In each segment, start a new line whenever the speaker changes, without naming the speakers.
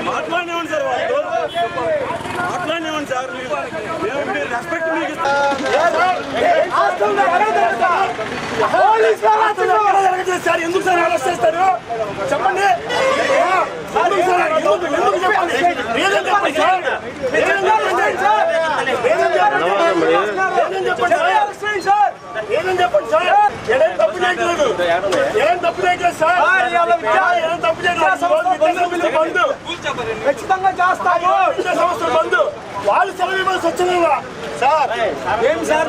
మాట్లాడినేవ్వండి sir, మాట్లాడినేవ్వండి sir. మీరు respect మీకు sir. ఎందుకు సార్ అరెస్ట్ చేస్తారు చెప్పండి. ఏమని చెప్పండి సార్. ఏం తప్పు చేయట్లేదు, ఏం తప్పు చేయట్లేదు సార్. ఏం తప్పు చేయట్లేదు. బంధు ఖచ్చితంగా చేస్తాము. సంవత్సరం బంధు వాళ్ళు సెలవు ఇవ్వాల్సి వచ్చిందా సార్? ఏం సార్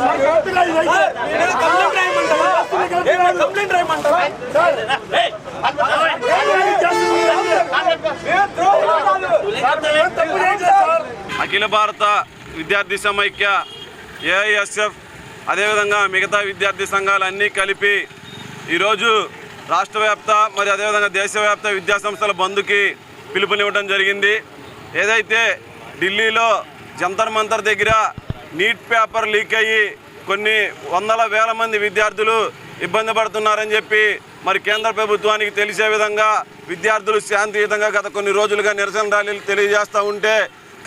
కంప్లైంట్ రాయమంటారా సార్?
అఖిల భారత విద్యార్థి సమైక్య ఏఐఎస్ఎఫ్ అదేవిధంగా మిగతా విద్యార్థి సంఘాలన్నీ కలిపి ఈరోజు రాష్ట్ర వ్యాప్త మరి అదేవిధంగా దేశవ్యాప్త విద్యాసంస్థల బంద్కి పిలుపునివ్వడం జరిగింది. ఏదైతే ఢిల్లీలో జంతర్ మంతర్ దగ్గర నీట్ పేపర్ లీక్ అయ్యి కొన్ని వందల వేల మంది విద్యార్థులు ఇబ్బంది పడుతున్నారని చెప్పి మరి కేంద్ర ప్రభుత్వానికి తెలిసే విధంగా విద్యార్థులు శాంతియుతంగా గత కొన్ని రోజులుగా నిరసన ర్యాలీలు తెలియజేస్తూ ఉంటే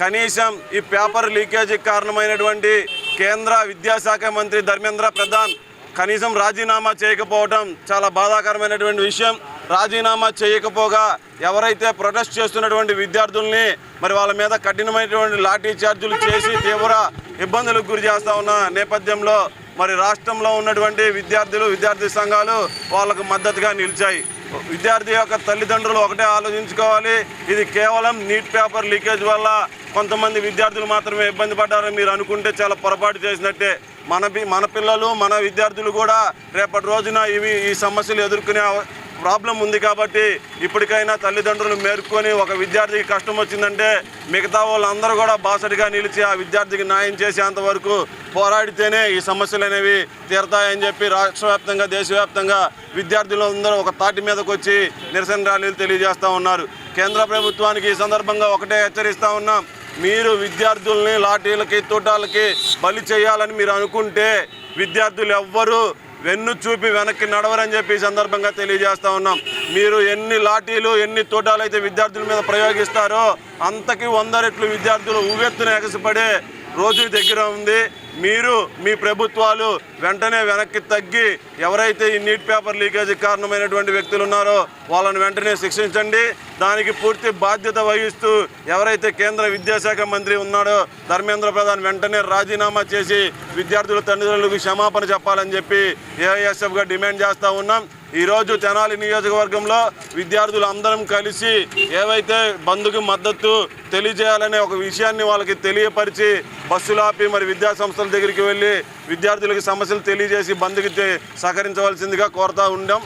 కనీసం ఈ పేపర్ లీకేజీకి కారణమైనటువంటి కేంద్ర విద్యాశాఖ మంత్రి ధర్మేంద్ర ప్రధాన్ కనీసం రాజీనామా చేయకపోవడం చాలా బాధాకరమైనటువంటి విషయం. రాజీనామా చేయకపోగా ఎవరైతే ప్రొటెస్ట్ చేస్తున్నటువంటి విద్యార్థుల్ని మరి వాళ్ళ మీద కఠినమైనటువంటి లాఠీ చార్జీలు చేసి తీవ్ర ఇబ్బందులకు గురి చేస్తూ ఉన్న నేపథ్యంలో మరి రాష్ట్రంలో ఉన్నటువంటి విద్యార్థులు విద్యార్థి సంఘాలు వాళ్ళకు మద్దతుగా నిలిచాయి. విద్యార్థి యొక్క తల్లిదండ్రులు ఒకటే ఆలోచించుకోవాలి, ఇది కేవలం నీట్ పేపర్ లీకేజ్ వల్ల కొంతమంది విద్యార్థులు మాత్రమే ఇబ్బంది పడ్డారని మీరు అనుకుంటే చాలా పొరపాటు చేసినట్టే. మన పిల్లలు మన విద్యార్థులు కూడా రేపటి రోజున ఈ సమస్యలు ఎదుర్కొనే ప్రాబ్లం ఉంది. కాబట్టి ఇప్పటికైనా తల్లిదండ్రులు మేర్కొని ఒక విద్యార్థికి కష్టం వచ్చిందంటే మిగతా వాళ్ళందరూ కూడా బాసడిగా నిలిచి ఆ విద్యార్థికి న్యాయం చేసేంత వరకు పోరాడితేనే ఈ సమస్యలు అనేవి తీరతాయని చెప్పి రాష్ట్ర వ్యాప్తంగా దేశవ్యాప్తంగా విద్యార్థులందరూ ఒక తాటి మీదకి వచ్చి నిరసన ర్యాలీలు తెలియజేస్తూ ఉన్నారు. కేంద్ర ప్రభుత్వానికి ఈ సందర్భంగా ఒకటే హెచ్చరిస్తూ ఉన్నాం, మీరు విద్యార్థుల్ని లాఠీలకి తూటాలకి బలి చేయాలని మీరు అనుకుంటే విద్యార్థులు ఎవ్వరూ వెన్ను చూపి వెనక్కి నడవరని చెప్పి ఈ సందర్భంగా తెలియజేస్తూ ఉన్నాం. మీరు ఎన్ని లాఠీలు ఎన్ని తోటాలు అయితే విద్యార్థుల మీద ప్రయోగిస్తారో అంతకి 100 రెట్లు విద్యార్థులు ఉవ్వెత్తున ఎగసిపడే రోజు దగ్గర ఉంది. మీరు మీ ప్రభుత్వాలు వెంటనే వెనక్కి తగ్గి ఎవరైతే ఈ నీట్ పేపర్ లీకేజీకి కారణమైనటువంటి వ్యక్తులు ఉన్నారో వాళ్ళని వెంటనే శిక్షించండి. దానికి పూర్తి బాధ్యత వహిస్తూ ఎవరైతే కేంద్ర విద్యాశాఖ మంత్రి ఉన్నాడో ధర్మేంద్ర ప్రధాన్ వెంటనే రాజీనామా చేసి విద్యార్థుల తల్లిదండ్రులకు క్షమాపణ చెప్పాలని చెప్పి ఏఐఎస్ఎఫ్గా డిమాండ్ చేస్తూ ఉన్నాం. ఈరోజు తెనాలి నియోజకవర్గంలో విద్యార్థులు అందరం కలిసి ఏవైతే బంద్కు మద్దతు తెలియజేయాలనే ఒక విషయాన్ని వాళ్ళకి తెలియపరిచి బస్సులు ఆపి మరి విద్యా సంస్థల దగ్గరికి వెళ్ళి విద్యార్థులకి సమస్యలు తెలియజేసి బంద్కి సహకరించవలసిందిగా కోరుతూ ఉన్నాం.